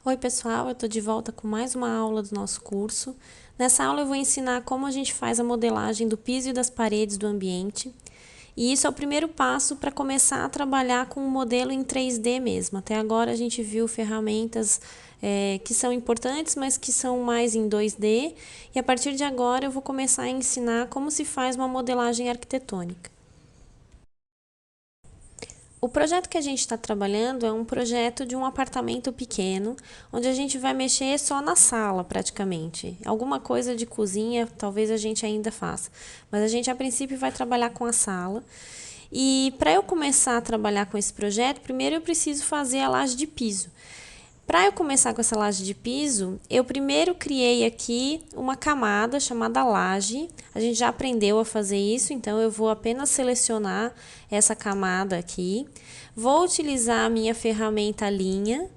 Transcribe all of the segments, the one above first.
Oi pessoal, eu estou de volta com mais uma aula do nosso curso. Nessa aula eu vou ensinar como a gente faz a modelagem do piso e das paredes do ambiente. E isso é o primeiro passo para começar a trabalhar com o modelo em 3D mesmo. Até agora a gente viu ferramentas que são importantes, mas que são mais em 2D. E a partir de agora eu vou começar a ensinar como se faz uma modelagem arquitetônica. O projeto que a gente está trabalhando é um projeto de um apartamento pequeno, onde a gente vai mexer só na sala praticamente. Alguma coisa de cozinha talvez a gente ainda faça, mas a gente a princípio vai trabalhar com a sala. E para eu começar a trabalhar com esse projeto, primeiro eu preciso fazer a laje de piso. Para eu começar com essa laje de piso, eu primeiro criei aqui uma camada chamada laje. A gente já aprendeu a fazer isso, então eu vou apenas selecionar essa camada aqui. Vou utilizar a minha ferramenta linha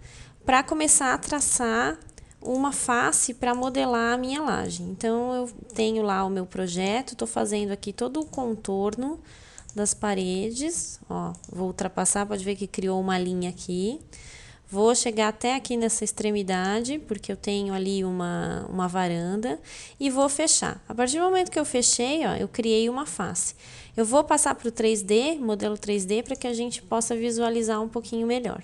para começar a traçar uma face para modelar a minha laje. Então eu tenho lá o meu projeto, estou fazendo aqui todo o contorno das paredes. Ó, vou ultrapassar, pode ver que criou uma linha aqui. Vou chegar até aqui nessa extremidade, porque eu tenho ali uma varanda, e vou fechar. A partir do momento que eu fechei, ó, eu criei uma face. Eu vou passar para o 3D, modelo 3D, para que a gente possa visualizar um pouquinho melhor.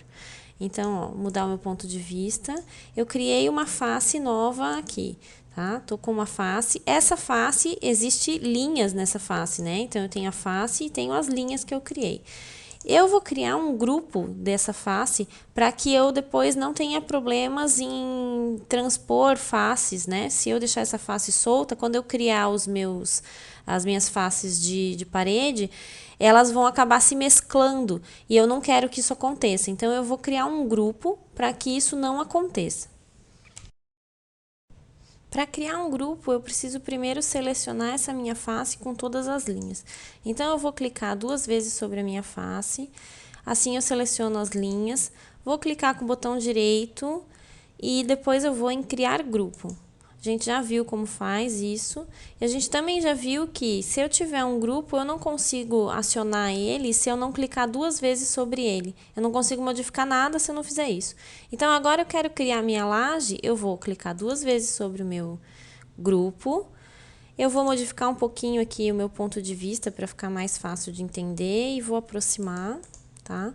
Então, ó, mudar o meu ponto de vista, eu criei uma face nova aqui, tá? Tô com uma face. Essa face, existe linhas nessa face, né? Então, eu tenho a face e tenho as linhas que eu criei. Eu vou criar um grupo dessa face para que eu depois não tenha problemas em transpor faces, né? Se eu deixar essa face solta, quando eu criar as minhas faces de parede, elas vão acabar se mesclando e eu não quero que isso aconteça. Então, eu vou criar um grupo para que isso não aconteça. Para criar um grupo, eu preciso primeiro selecionar essa minha face com todas as linhas. Então, eu vou clicar 2 vezes sobre a minha face, assim eu seleciono as linhas, vou clicar com o botão direito e depois eu vou em criar grupo. A gente já viu como faz isso, e a gente também já viu que se eu tiver um grupo, eu não consigo acionar ele se eu não clicar 2 vezes sobre ele. Eu não consigo modificar nada se eu não fizer isso. Então, agora eu quero criar minha laje, eu vou clicar 2 vezes sobre o meu grupo. Eu vou modificar um pouquinho aqui o meu ponto de vista para ficar mais fácil de entender e vou aproximar, tá?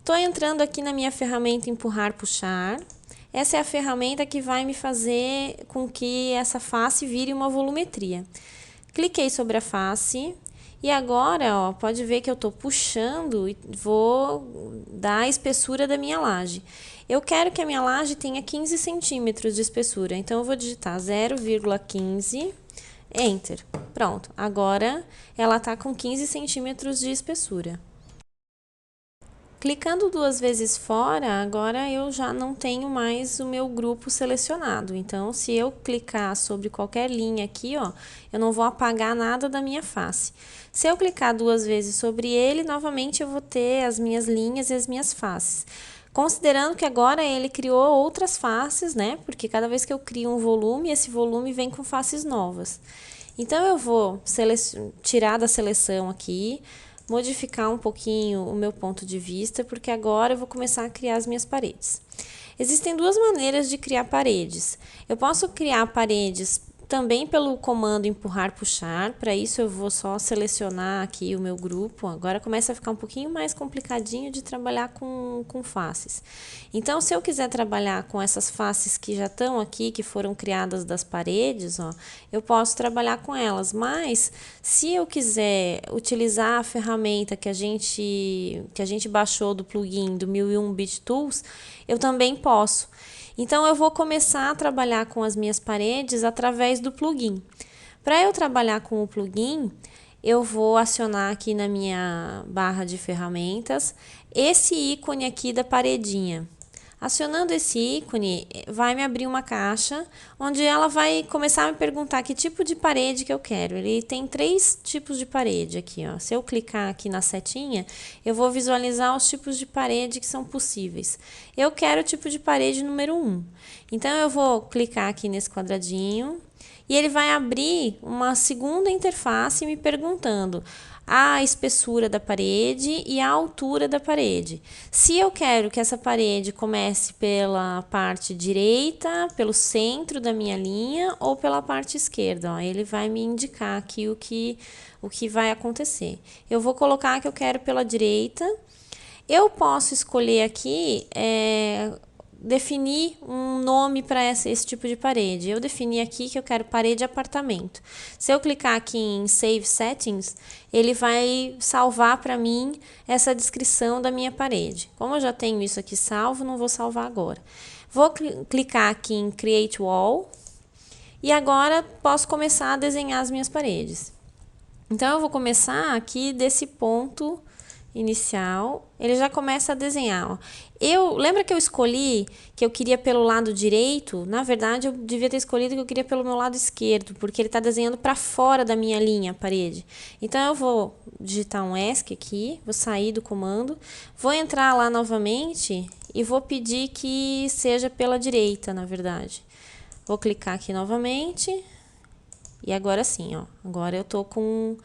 Tô entrando aqui na minha ferramenta empurrar, puxar. Essa é a ferramenta que vai me fazer com que essa face vire uma volumetria. Cliquei sobre a face e agora, ó, pode ver que eu estou puxando e vou dar a espessura da minha laje. Eu quero que a minha laje tenha 15 centímetros de espessura, então eu vou digitar 0,15, Enter. Pronto, agora ela está com 15 centímetros de espessura. Clicando 2 vezes fora, agora eu já não tenho mais o meu grupo selecionado. Então, se eu clicar sobre qualquer linha aqui, ó, eu não vou apagar nada da minha face. Se eu clicar 2 vezes sobre ele, novamente eu vou ter as minhas linhas e as minhas faces. Considerando que agora ele criou outras faces, né? Porque cada vez que eu crio um volume, esse volume vem com faces novas. Então, eu vou tirar da seleção aqui, modificar um pouquinho o meu ponto de vista, porque agora eu vou começar a criar as minhas paredes. Existem 2 maneiras de criar paredes. Eu posso criar paredes também pelo comando empurrar, puxar. Para isso eu vou só selecionar aqui o meu grupo. Agora começa a ficar um pouquinho mais complicadinho de trabalhar com faces. Então, se eu quiser trabalhar com essas faces que já estão aqui, que foram criadas das paredes, ó, eu posso trabalhar com elas. Mas, se eu quiser utilizar a ferramenta que a gente baixou do plugin do 1001 Bit Tools, eu também posso. Então, eu vou começar a trabalhar com as minhas paredes através do plugin. Para eu trabalhar com o plugin, eu vou acionar aqui na minha barra de ferramentas esse ícone aqui da paredinha. Acionando esse ícone, vai me abrir uma caixa, onde ela vai começar a me perguntar que tipo de parede que eu quero. Ele tem 3 tipos de parede aqui, ó. Se eu clicar aqui na setinha, eu vou visualizar os tipos de parede que são possíveis. Eu quero o tipo de parede número 1. Então, eu vou clicar aqui nesse quadradinho, e ele vai abrir uma segunda interface me perguntando: a espessura da parede e a altura da parede. Se eu quero que essa parede comece pela parte direita, pelo centro da minha linha ou pela parte esquerda, ó, ele vai me indicar aqui o que vai acontecer. Eu vou colocar que eu quero pela direita. Eu posso escolher aqui definir um nome para esse tipo de parede. Eu defini aqui que eu quero parede apartamento. Se eu clicar aqui em Save Settings, ele vai salvar para mim essa descrição da minha parede. Como eu já tenho isso aqui salvo, não vou salvar agora. Vou clicar aqui em Create Wall e agora posso começar a desenhar as minhas paredes. Então, eu vou começar aqui desse ponto inicial, ele já começa a desenhar. Ó. Lembra que eu escolhi que eu queria pelo lado direito? Na verdade, eu devia ter escolhido que eu queria pelo meu lado esquerdo, porque ele está desenhando para fora da minha linha, a parede. Então, eu vou digitar um ESC aqui, vou sair do comando, vou entrar lá novamente e vou pedir que seja pela direita, na verdade. Vou clicar aqui novamente e agora sim, ó. Agora eu tô com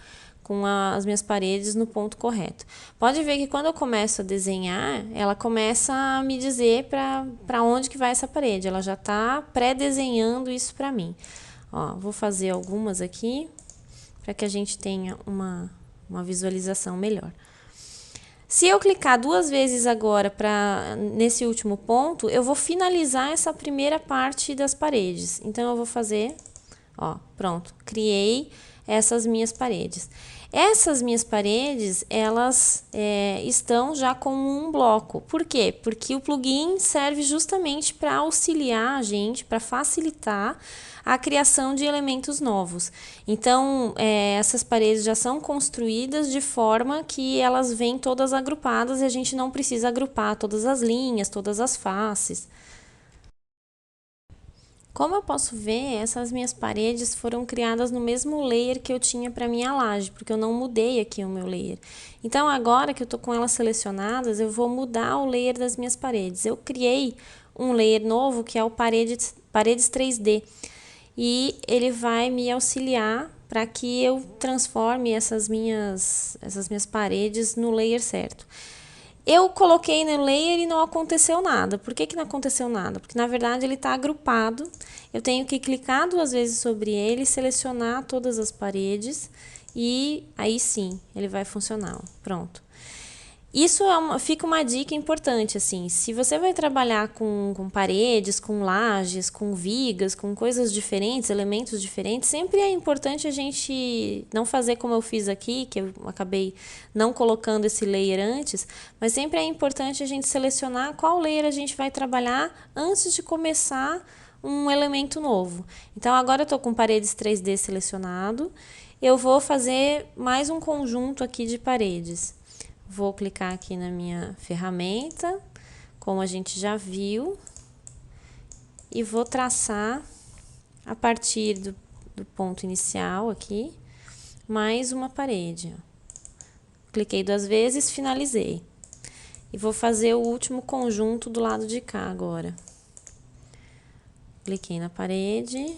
as minhas paredes no ponto correto. Pode ver que quando eu começo a desenhar, ela começa a me dizer para onde que vai essa parede. Ela já está pré-desenhando isso para mim. Ó, vou fazer algumas aqui para que a gente tenha uma visualização melhor. Se eu clicar 2 vezes agora nesse último ponto, eu vou finalizar essa primeira parte das paredes. Então, eu vou fazer, ó, pronto, criei essas minhas paredes. Essas minhas paredes, elas estão já com um bloco. Por quê? Porque o plugin serve justamente para auxiliar a gente, para facilitar a criação de elementos novos. Então, essas paredes já são construídas de forma que elas vêm todas agrupadas e a gente não precisa agrupar todas as linhas, todas as faces. Como eu posso ver, essas minhas paredes foram criadas no mesmo layer que eu tinha para minha laje, porque eu não mudei aqui o meu layer. Então, agora que eu estou com elas selecionadas, eu vou mudar o layer das minhas paredes. Eu criei um layer novo, que é o Paredes 3D, e ele vai me auxiliar para que eu transforme essas minhas paredes no layer certo. Eu coloquei no layer e não aconteceu nada. Por que não aconteceu nada? Porque, na verdade, ele está agrupado. Eu tenho que clicar 2 vezes sobre ele, selecionar todas as paredes e aí sim, ele vai funcionar. Ó. Pronto. Isso fica uma dica importante, assim, se você vai trabalhar com paredes, com lajes, com vigas, com coisas diferentes, elementos diferentes, sempre é importante a gente não fazer como eu fiz aqui, que eu acabei não colocando esse layer antes, mas sempre é importante a gente selecionar qual layer a gente vai trabalhar antes de começar um elemento novo. Então, agora eu estou com paredes 3D selecionado, eu vou fazer mais um conjunto aqui de paredes. Vou clicar aqui na minha ferramenta, como a gente já viu, e vou traçar a partir do ponto inicial aqui, mais uma parede. Ó. Cliquei 2 vezes, finalizei. E vou fazer o último conjunto do lado de cá agora. Cliquei na parede,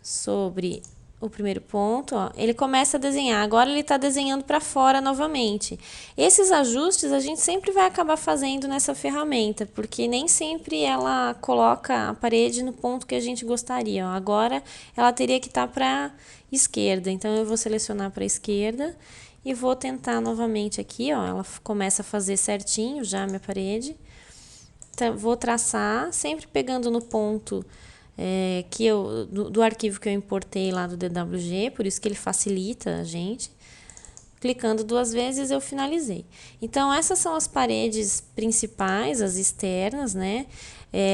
sobre o primeiro ponto, ó, ele começa a desenhar. Agora ele está desenhando para fora novamente. Esses ajustes a gente sempre vai acabar fazendo nessa ferramenta, porque nem sempre ela coloca a parede no ponto que a gente gostaria. Ó. Agora ela teria que estar para esquerda, então eu vou selecionar para a esquerda e vou tentar novamente aqui, ó, ela começa a fazer certinho já a minha parede. Então, vou traçar, sempre pegando no ponto do arquivo que eu importei lá do DWG, por isso que ele facilita a gente. Clicando 2 vezes, eu finalizei. Então, essas são as paredes principais, as externas, né?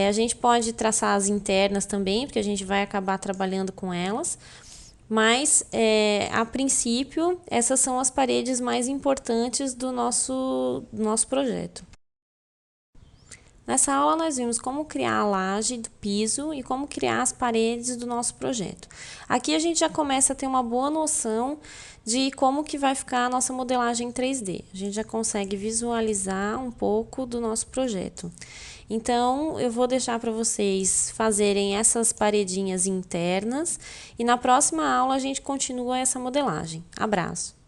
A gente pode traçar as internas também, porque a gente vai acabar trabalhando com elas. Mas, a princípio, essas são as paredes mais importantes do nosso projeto. Nessa aula, nós vimos como criar a laje do piso e como criar as paredes do nosso projeto. Aqui a gente já começa a ter uma boa noção de como que vai ficar a nossa modelagem 3D. A gente já consegue visualizar um pouco do nosso projeto. Então, eu vou deixar para vocês fazerem essas paredinhas internas e na próxima aula a gente continua essa modelagem. Abraço!